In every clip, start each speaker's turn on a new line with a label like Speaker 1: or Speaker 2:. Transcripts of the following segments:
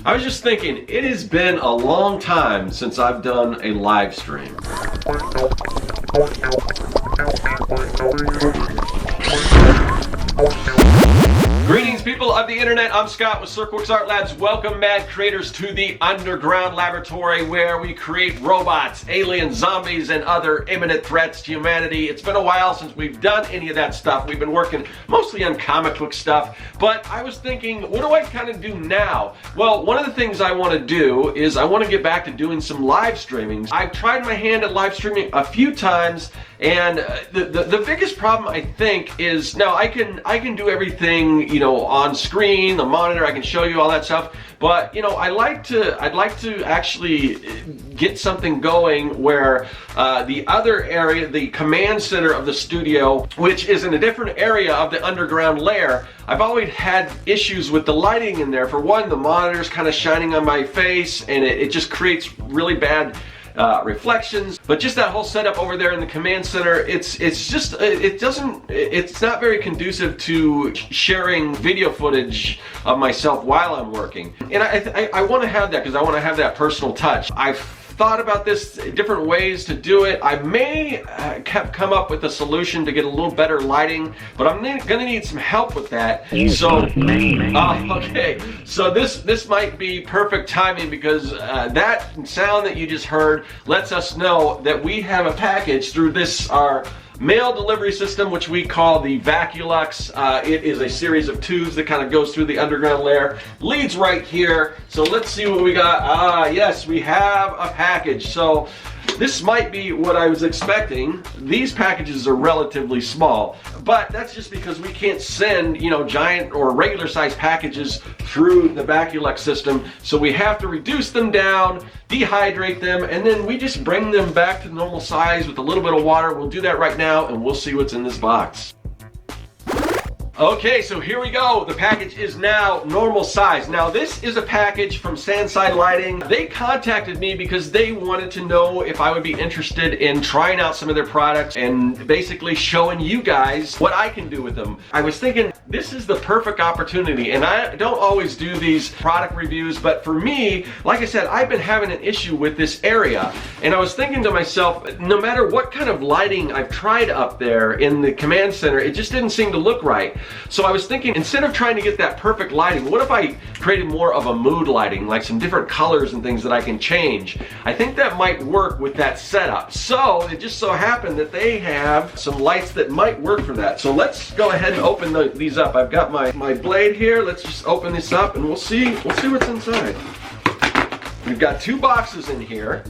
Speaker 1: I was just thinking, it has been a long time since I've done a live stream. Greetings, people of the internet. I'm Scott with Serkworks Art Labs. Welcome, mad creators, to the underground laboratory where we create robots, aliens, zombies, and other imminent threats to humanity. It's been a while since we've done any of that stuff. We've been working mostly on comic book stuff, but I was thinking, what do I kind of do now? Well, one of the things I want to do is I want to get back to doing some live streaming. I've tried my hand at live streaming a few times, and the biggest problem, I think, is now I can do everything, you know, on screen, the monitor. I can show you all that stuff, but you know, I'd like to actually get something going where the other area, the command center of the studio, which is in a different area of the underground lair, I've always had issues with the lighting in there. For one, the monitor's kind of shining on my face, and it just creates really bad reflections. But just that whole setup over there in the command center, it's not very conducive to sharing video footage of myself while I'm working. And I want to have that because I want to have that personal touch. I've thought about this, different ways to do it. I may come up with a solution to get a little better lighting, but I'm gonna need some help with that. So, okay, so this might be perfect timing because that sound that you just heard lets us know that we have a package through this, our mail delivery system, which we call the Vaculux. It is a series of tubes that kind of goes through the underground lair, leads right here. So let's see what we got. Yes, we have a package. So this might be what I was expecting. These packages are relatively small, but that's just because we can't send, you know, giant or regular size packages through the Vaculux system. So we have to reduce them down, dehydrate them, and then we just bring them back to normal size with a little bit of water. We'll do that right now, and we'll see what's in this box. Okay, so here we go. The package is now normal size. Now this is a package from Sandside Lighting. They contacted me because they wanted to know if I would be interested in trying out some of their products and basically showing you guys what I can do with them. I was thinking this is the perfect opportunity, and I don't always do these product reviews, but for me, like I said, I've been having an issue with this area, and I was thinking to myself, no matter what kind of lighting I've tried up there in the command center, it just didn't seem to look right. So I was thinking, instead of trying to get that perfect lighting, what if I created more of a mood lighting, like some different colors and things that I can change? I think that might work with that setup. So it just so happened that they have some lights that might work for that. So let's go ahead and open these up. I've got my blade here. Let's just open this up and we'll see what's inside. We've got two boxes in here.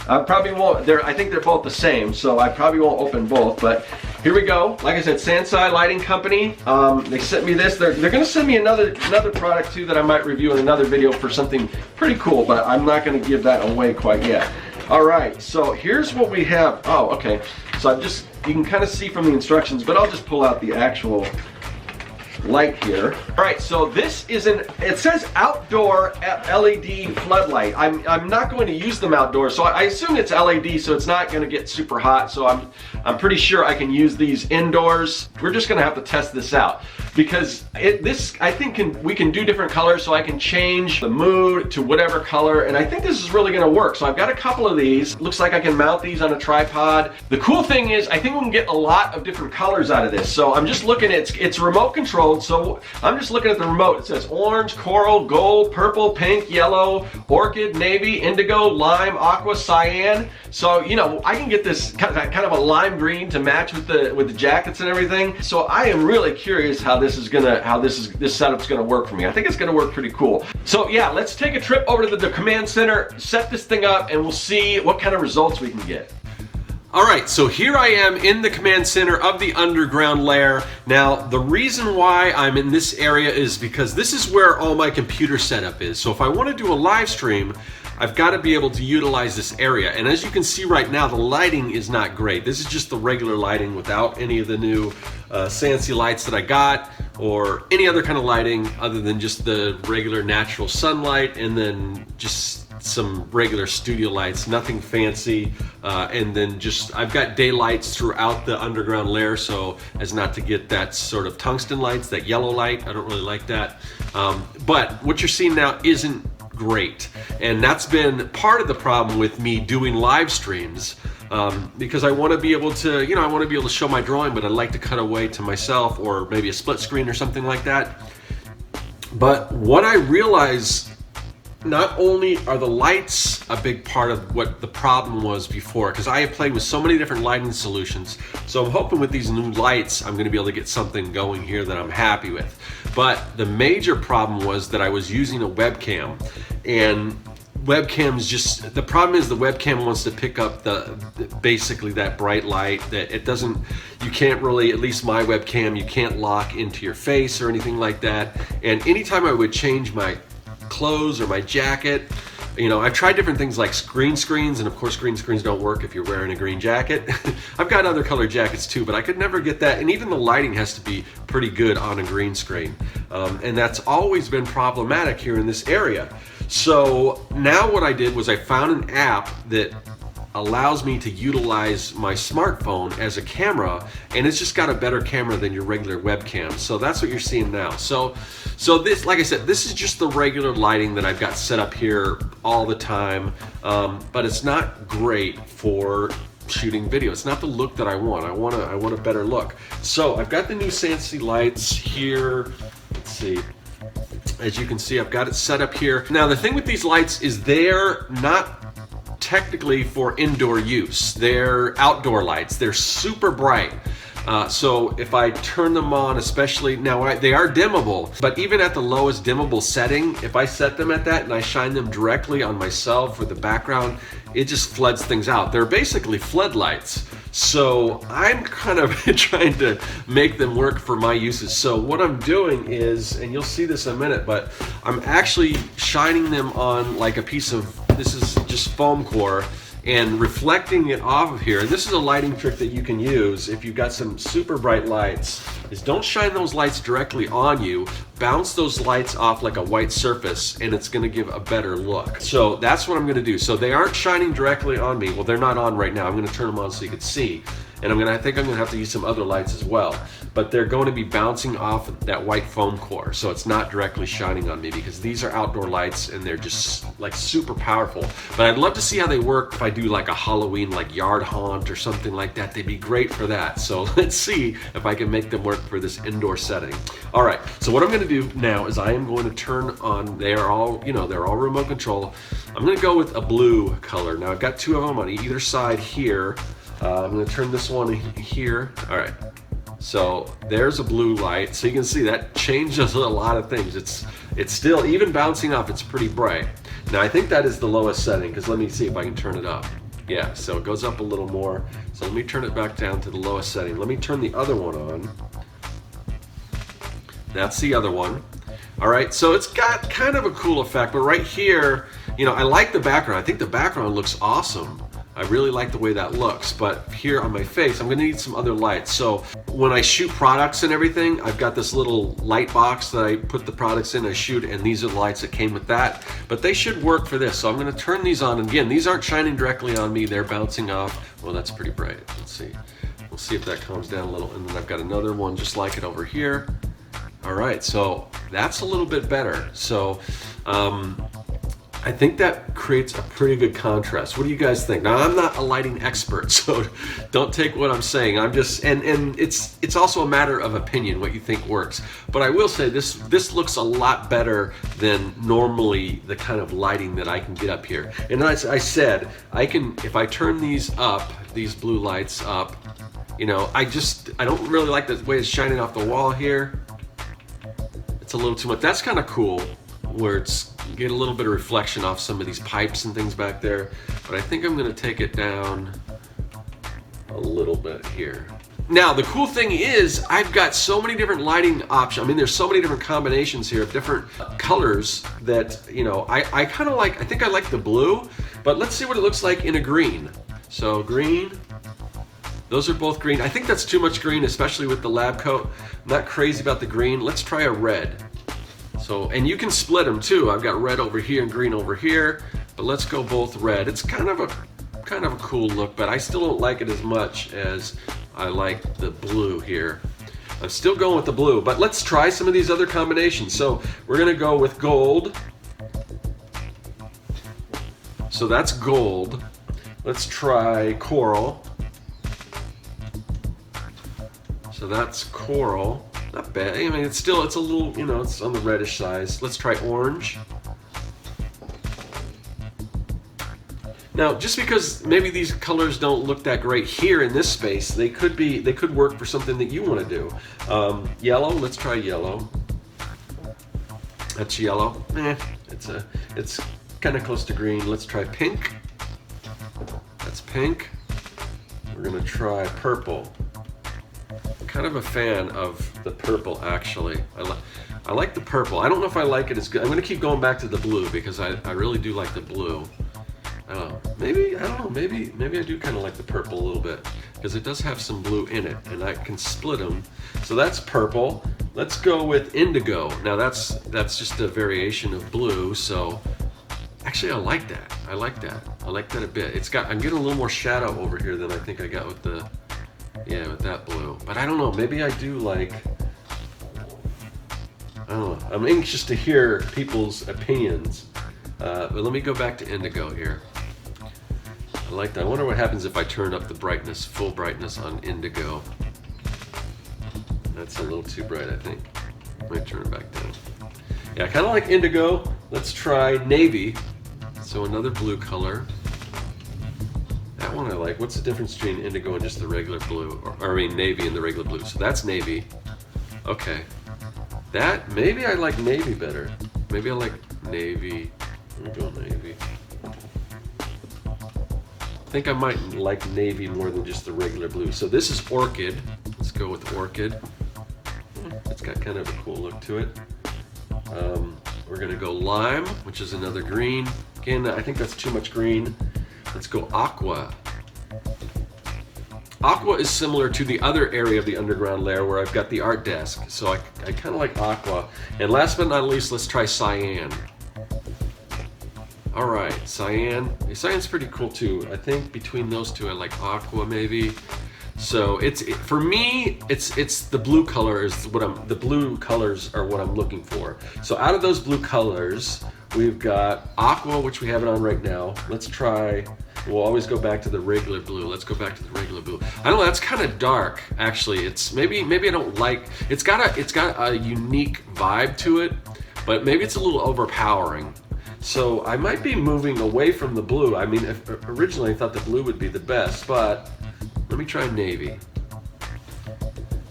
Speaker 1: I probably won't, I think they're both the same, so I probably won't open both, but here we go. Like I said, Sandside Lighting Company, they sent me this. They're gonna send me another product too that I might review in another video for something pretty cool, but I'm not gonna give that away quite yet. All right, so here's what we have. Oh, okay, so you can kind of see from the instructions, but I'll just pull out the actual light here. All right, so this is it says outdoor LED floodlight. I'm not going to use them outdoors, so I assume it's LED, so it's not going to get super hot. So I'm pretty sure I can use these indoors. We're just going to have to test this out because I think we can do different colors, so I can change the mood to whatever color, and I think this is really going to work. So I've got a couple of these. Looks like I can mount these on a tripod. The cool thing is I think we can get a lot of different colors out of this. So I'm just looking at it's remote controlled. So I'm just looking at the remote. It says orange, coral, gold, purple, pink, yellow, orchid, navy, indigo, lime, aqua, cyan. So, you know, I can get this kind of a lime green to match with the jackets and everything. So I am really curious how this setup's gonna work for me. I think it's gonna work pretty cool. So yeah, let's take a trip over to the command center, set this thing up, and we'll see what kind of results we can get. Alright, so here I am in the command center of the underground lair. Now, the reason why I'm in this area is because this is where all my computer setup is. So if I want to do a live stream, I've got to be able to utilize this area. And as you can see right now, the lighting is not great. This is just the regular lighting without any of the new fancy lights that I got, or any other kind of lighting other than just the regular natural sunlight, and then just some regular studio lights, nothing fancy, and then just I've got daylights throughout the underground lair so as not to get that sort of tungsten lights, that yellow light. I don't really like that. But what you're seeing now isn't great. And that's been part of the problem with me doing live streams, because I want to be able to, you know, I want to be able to show my drawing, but I'd like to cut away to myself or maybe a split screen or something like that. But what I realize, not only are the lights a big part of what the problem was before, because I have played with so many different lighting solutions, so I'm hoping with these new lights I'm going to be able to get something going here that I'm happy with. But the major problem was that I was using a webcam, and webcams just, the problem is the webcam wants to pick up basically that bright light, that it doesn't, you can't really, at least my webcam, you can't lock into your face or anything like that. And anytime I would change my clothes or my jacket, you know, I've tried different things like green screens, and of course green screens don't work if you're wearing a green jacket. I've got other colored jackets too, but I could never get that, and even the lighting has to be pretty good on a green screen, and that's always been problematic here in this area. So now what I did was I found an app that allows me to utilize my smartphone as a camera, and it's just got a better camera than your regular webcam. So that's what you're seeing now. So this, like I said, this is just the regular lighting that I've got set up here all the time, but it's not great for shooting video. It's not the look that I want. I want a better look. So I've got the new Sansi lights here. Let's see. As you can see, I've got it set up here. Now the thing with these lights is they're not technically for indoor use. They're outdoor lights. They're super bright. So if I turn them on, especially now, they are dimmable, but even at the lowest dimmable setting, if I set them at that and I shine them directly on myself or the background, it just floods things out. They're basically floodlights. So I'm kind of trying to make them work for my uses. So what I'm doing is, and you'll see this in a minute, but I'm actually shining them on like a piece of, this is just foam core, and reflecting it off of here. And this is a lighting trick that you can use if you've got some super bright lights, is don't shine those lights directly on you, bounce those lights off like a white surface, and it's gonna give a better look. So that's what I'm gonna do. So they aren't shining directly on me. Well, they're not on right now. I'm gonna turn them on so you can see. And I think I'm gonna have to use some other lights as well. But they're going to be bouncing off that white foam core, so it's not directly shining on me, because these are outdoor lights and they're just like super powerful. But I'd love to see how they work if I do like a Halloween like yard haunt or something like that. They'd be great for that. So let's see if I can make them work for this indoor setting. All right, so what I'm gonna do now is I am going to turn on, they are all, you know, they're all remote control. I'm gonna go with a blue color. Now I've got two of them on either side here. I'm gonna turn this one here. All right, so there's a blue light. So you can see that changes a lot of things. It's still, even bouncing off, it's pretty bright. Now I think that is the lowest setting, because let me see if I can turn it up. Yeah, so it goes up a little more. So let me turn it back down to the lowest setting. Let me turn the other one on. That's the other one. All right, so it's got kind of a cool effect, but right here, you know, I like the background. I think the background looks awesome. I really like the way that looks, but here on my face, I'm gonna need some other lights. So when I shoot products and everything, I've got this little light box that I put the products in, I shoot, and these are the lights that came with that, but they should work for this. So I'm gonna turn these on, and again, these aren't shining directly on me, they're bouncing off. Well, that's pretty bright, let's see. We'll see if that calms down a little, and then I've got another one just like it over here. All right, so that's a little bit better. So, I think that creates a pretty good contrast. What do you guys think? Now, I'm not a lighting expert, so don't take what I'm saying. I'm just, and it's also a matter of opinion what you think works. But I will say this looks a lot better than normally the kind of lighting that I can get up here. And as I said, I can, if I turn these up, these blue lights up, you know, I don't really like the way it's shining off the wall here. It's a little too much. That's kind of cool, where it's, you get a little bit of reflection off some of these pipes and things back there, but I think I'm gonna take it down a little bit here. Now, the cool thing is I've got so many different lighting options. I mean, there's so many different combinations here of different colors that, you know, I kind of like, I think I like the blue, but let's see what it looks like in a green. So green, those are both green. I think that's too much green, especially with the lab coat. I'm not crazy about the green. Let's try a red. So, and you can split them too. I've got red over here and green over here, but let's go both red. It's kind of a cool look, but I still don't like it as much as I like the blue here. I'm still going with the blue, but let's try some of these other combinations. So we're gonna go with gold. So that's gold. Let's try coral. So that's coral. Not bad. I mean, it's a little, you know, it's on the reddish size. Let's try orange. Now, just because maybe these colors don't look that great here in this space, they could work for something that you want to do. Yellow. Let's try yellow. That's yellow. It's kind of close to green. Let's try pink. That's pink. We're gonna try purple. I'm kind of a fan of the purple, actually. I like the purple. I don't know if I like it as good. I'm gonna keep going back to the blue because I really do like the blue. I don't know. Maybe I do kind of like the purple a little bit because it does have some blue in it, and I can split them. So that's purple. Let's go with indigo. Now that's just a variation of blue. So actually, I like that. I like that a bit. I'm getting a little more shadow over here than I think I got with with that blue. But I don't know. Maybe I do like. I don't know. I'm anxious to hear people's opinions. But let me go back to indigo here. I like that. I wonder what happens if I turn up the brightness, full brightness on indigo. That's a little too bright, I think. Might turn it back down. Yeah, I kind of like indigo. Let's try navy. So another blue color. That one I like. What's the difference between indigo and just the regular blue? Or I mean navy and the regular blue. So that's navy. Okay. Maybe I like navy better. Maybe I like navy. We'll go navy. I think I might like navy more than just the regular blue. So this is orchid. Let's go with orchid. It's got kind of a cool look to it. We're gonna go lime, which is another green. Again, I think that's too much green. Let's go aqua. Aqua is similar to the other area of the underground layer where I've got the art desk. So I kind of like aqua. And last but not least, let's try cyan. All right, cyan. Cyan's pretty cool too. I think between those two, I like aqua maybe. So for me, it's the blue color is the blue colors are what I'm looking for. So out of those blue colors, we've got aqua, which we have it on right now. Let's try. We'll always go back to the regular blue. Let's go back to the regular blue. I don't know. That's kind of dark, actually. It's maybe I don't like. It's got a unique vibe to it, but maybe it's a little overpowering. So I might be moving away from the blue. I mean, originally I thought the blue would be the best, but let me try navy.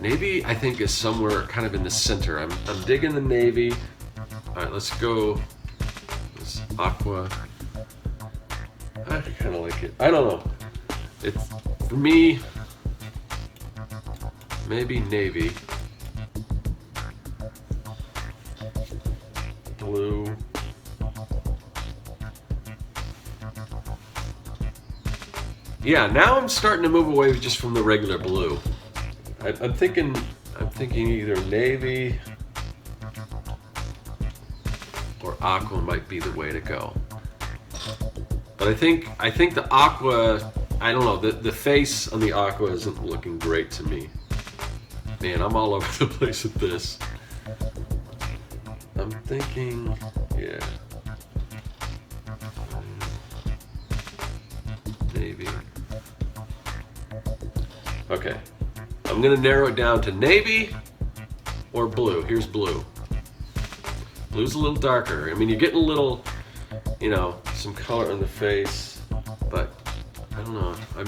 Speaker 1: Navy, I think, is somewhere kind of in the center. I'm digging the navy. All right, let's go. This aqua. I kind of like it. I don't know. It's for me. Maybe navy. Blue. Yeah, now I'm starting to move away just from the regular blue. I'm thinking either navy or aqua might be the way to go. But I think the aqua, I don't know, the face on the aqua isn't looking great to me. Man, I'm all over the place with this. I'm thinking, yeah. Navy. Okay, I'm gonna narrow it down to navy or blue. Here's blue. Blue's a little darker. I mean, you're getting a little, you know, some color on the face, but I don't know. I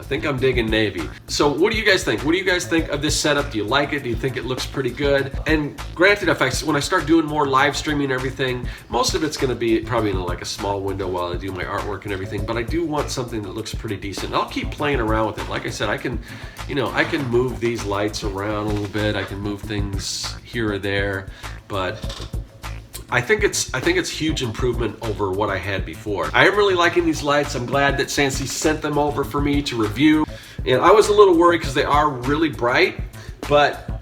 Speaker 1: think I'm digging navy. So what do you guys think? What do you guys think of this setup? Do you like it? Do you think it looks pretty good? And granted, when I start doing more live streaming and everything, most of it's gonna be probably in like a small window while I do my artwork and everything, but I do want something that looks pretty decent. I'll keep playing around with it. Like I said, I can move these lights around a little bit. I can move things here or there, but I think it's huge improvement over what I had before. I am really liking these lights. I'm glad that Sansi sent them over for me to review. And I was a little worried because they are really bright, but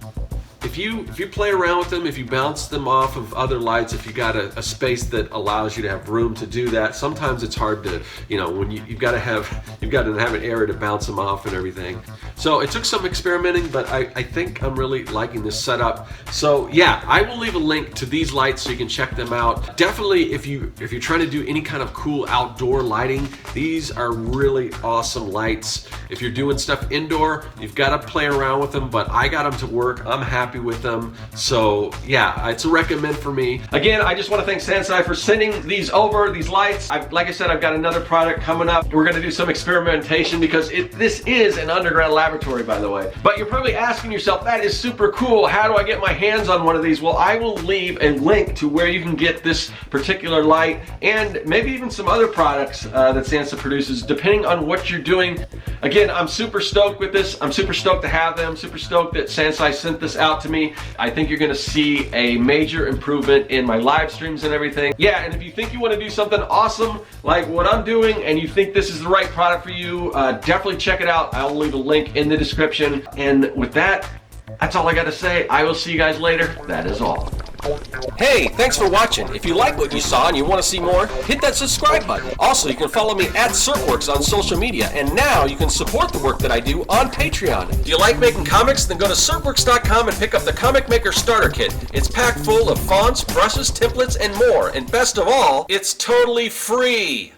Speaker 2: if you play around with them, if you bounce them off of other lights, if you got a space that allows you to have room to do that, sometimes it's hard to, you know, when you've got to have an area to bounce them off and everything. So it took some experimenting, but I think I'm really liking this setup. So yeah, I will leave a link to these lights so you can check them out. Definitely, if you're trying to do any kind of cool outdoor lighting, these are really awesome lights. If you're doing stuff indoor, you've got to play around with them, but I got them to work. I'm happy with them. So yeah, it's a recommend for me.
Speaker 1: Again, I just want to thank Sansai for sending these over, these lights. Like I said, I've got another product coming up. We're going to do some experimentation because this is an underground laboratory, by the way. But you're probably asking yourself, that is super cool. How do I get my hands on one of these? Well, I will leave a link to where you can get this particular light and maybe even some other products that Sansai produces, depending on what you're doing. Again, I'm super stoked with this. I'm super stoked to have them. Super stoked that Sansai sent this out to me. I think you're gonna see a major improvement in my live streams and everything. Yeah, and if you think you wanna do something awesome like what I'm doing and you think this is the right product for you, definitely check it out. I'll leave a link in the description. And with that, that's all I gotta say. I will see you guys later. That is all.
Speaker 3: Hey, thanks for watching. If you like what you saw and you want to see more, hit that subscribe button. Also, you can follow me at Serkworks on social media, and now you can support the work that I do on Patreon. Do you like making comics? Then go to Serkworks.com and pick up the Comic Maker Starter Kit. It's packed full of fonts, brushes, templates, and more. And best of all, it's totally free.